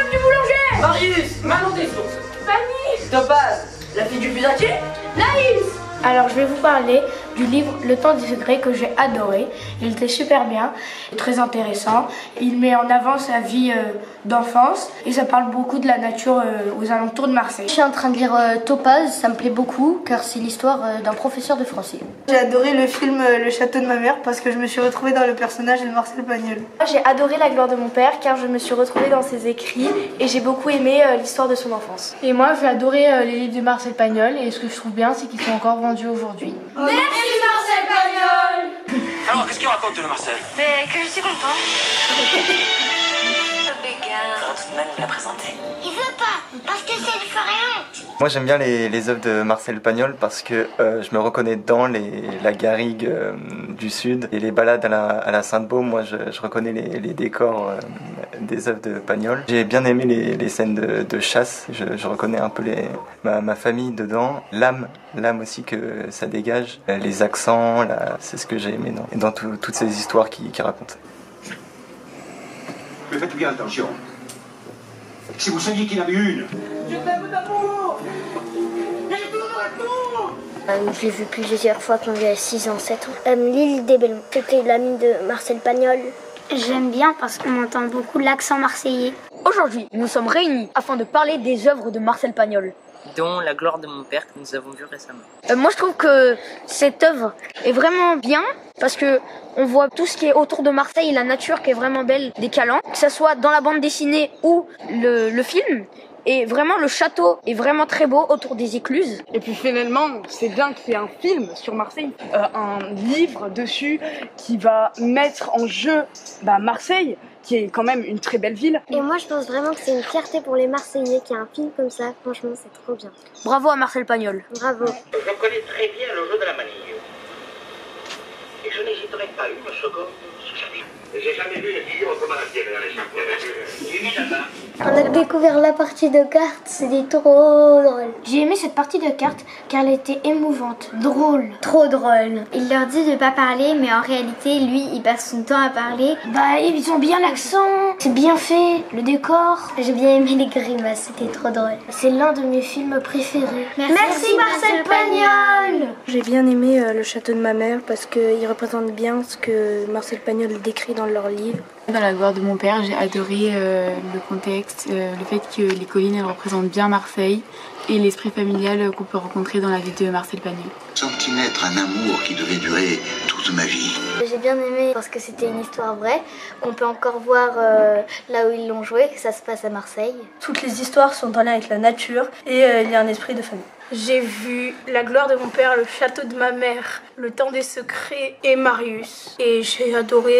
femme du boulanger. Marius, Manon des sources. Fanny. Topaz, la fille du puisatier. Naïs. Alors je vais vous parler du livre Le Temps des secrets que j'ai adoré. Il était super bien, très intéressant. Il met en avant sa vie d'enfance et ça parle beaucoup de la nature aux alentours de Marseille. Je suis en train de lire Topaz, ça me plaît beaucoup car c'est l'histoire d'un professeur de français. J'ai adoré le film Le Château de ma mère parce que je me suis retrouvée dans le personnage de Marcel Pagnol. J'ai adoré La gloire de mon père car je me suis retrouvée dans ses écrits et j'ai beaucoup aimé l'histoire de son enfance. Et moi j'ai adoré les livres de Marcel Pagnol et ce que je trouve bien c'est qu'ils sont encore vendus aujourd'hui. Merci Marcel Pagnol. Alors qu'est-ce qu'il raconte le Marcel? Mais que je suis content. Faudra tout de même me la présenter. Il veut pas, parce que c'est une forêt. Moi j'aime bien les œuvres de Marcel Pagnol parce que je me reconnais dans la garrigue du sud et les balades à la Sainte-Baume. Moi je reconnais les décors des œuvres de Pagnol. J'ai bien aimé les scènes de chasse, je reconnais un peu ma famille dedans, l'âme aussi que ça dégage, les accents, c'est ce que j'ai aimé dans toutes ces histoires qu'il raconte. Mais faites bien attention. Si vous saviez qu'il en a eu une. Je t'aime d'amour. Je l'ai vu plusieurs fois quand j'avais 6 ans, 7 ans. L'île des Bellons, c'était l'ami de Marcel Pagnol. J'aime bien parce qu'on entend beaucoup l'accent marseillais. Aujourd'hui, nous sommes réunis afin de parler des œuvres de Marcel Pagnol, Dont La gloire de mon père que nous avons vu récemment. moi je trouve que cette œuvre est vraiment bien parce que on voit tout ce qui est autour de Marseille, la nature qui est vraiment belle, des calanques, que ce soit dans la bande dessinée ou le film. Et vraiment le château est vraiment très beau autour des écluses. Et puis finalement, c'est bien qu'il y ait un film sur Marseille, un livre dessus qui va mettre en jeu Marseille, qui est quand même une très belle ville. Et moi je pense vraiment que c'est une fierté pour les Marseillais qu'il y ait un film comme ça. Franchement, c'est trop bien. Bravo à Marcel Pagnol. Bravo. Je connais très bien le jeu de la manille. Et je n'hésiterai pas une seconde sur sa vie. J'ai jamais vu une figure comme la tienne dans les champs. On a découvert la partie de cartes, c'était trop drôle. J'ai aimé cette partie de cartes car elle était émouvante, drôle. Trop drôle. Il leur dit de pas parler, mais en réalité, lui, il passe son temps à parler. Ils ont bien l'accent, c'est bien fait, le décor. J'ai bien aimé les grimaces, c'était trop drôle. C'est l'un de mes films préférés. Merci Marcel Pagnol. J'ai bien aimé Le Château de ma mère parce qu'il représente bien ce que Marcel Pagnol décrit dans leur livre. Dans La gloire de mon père, j'ai adoré le contexte, le fait que les collines elles représentent bien Marseille et l'esprit familial qu'on peut rencontrer dans la vie de Marcel Pagnol. Senti naître un amour qui devait durer toute ma vie. J'ai bien aimé parce que c'était une histoire vraie, qu'on peut encore voir là où ils l'ont joué, que ça se passe à Marseille. Toutes les histoires sont en lien avec la nature et il y a un esprit de famille. J'ai vu La gloire de mon père, Le château de ma mère, Le temps des secrets et Marius. Et j'ai adoré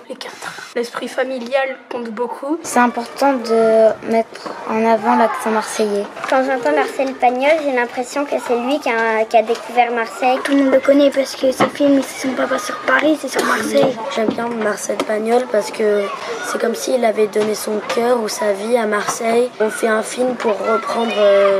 les quatre. L'esprit familial compte beaucoup. C'est important de mettre en avant l'accent marseillais. Quand j'entends Marcel Pagnol, j'ai l'impression que c'est lui qui a découvert Marseille. Tout le monde le connaît parce que ses films, ils ne sont pas sur Paris, c'est sur Marseille. J'aime bien Marcel Pagnol parce que c'est comme s'il avait donné son cœur ou sa vie à Marseille. On fait un film pour reprendre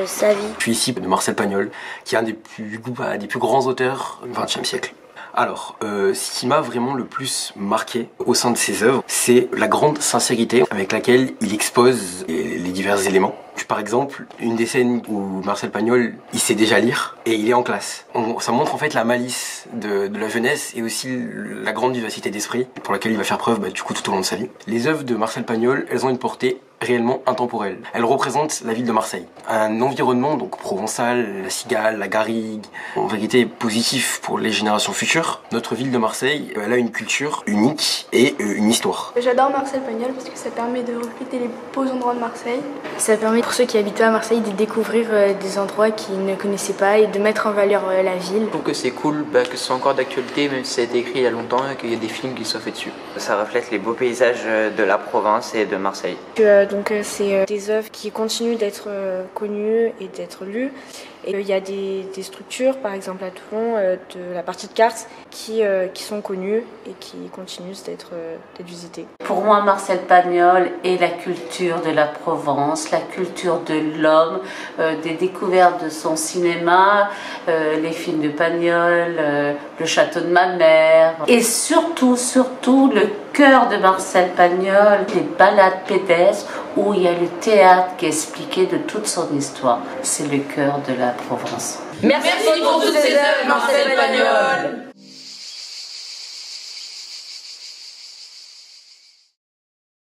sa vie. Je suis ici de Marcel Pagnol, qui est un des plus grands auteurs du XXe siècle. Alors, ce qui m'a vraiment le plus marqué au sein de ses œuvres, c'est la grande sincérité avec laquelle il expose les divers éléments. Par exemple, une des scènes où Marcel Pagnol, il sait déjà lire et il est en classe. Ça montre en fait la malice de la jeunesse et aussi la grande vivacité d'esprit pour laquelle il va faire preuve du coup tout au long de sa vie. Les œuvres de Marcel Pagnol, elles ont une portée réellement intemporelle. Elles représentent la ville de Marseille. Un environnement donc provençal, la cigale, la garrigue, en vérité positif pour les générations futures. Notre ville de Marseille, elle a une culture unique et une histoire. J'adore Marcel Pagnol parce que ça permet de refléter les beaux endroits de Marseille. Ça permet pour ceux qui habitent à Marseille de découvrir des endroits qu'ils ne connaissaient pas et de mettre en valeur la ville. Je trouve que c'est cool que ce soit encore d'actualité, même si ça a été écrit il y a longtemps et qu'il y a des films qui sont faits dessus. Ça reflète les beaux paysages de la Provence et de Marseille. C'est des œuvres qui continuent d'être connues et d'être lues. Et il y a des structures, par exemple à Toulon, de la partie de cartes qui sont connues et qui continuent d'être visitées. Pour moi, Marcel Pagnol est la culture de la Provence, la culture de l'homme, des découvertes de son cinéma, les films de Pagnol, Le château de ma mère, et surtout le cœur de Marcel Pagnol, les ballades pédestres, où il y a le théâtre qui est expliqué de toute son histoire. C'est le cœur de la Provence. Merci pour toutes ces œuvres, Marcel Pagnol.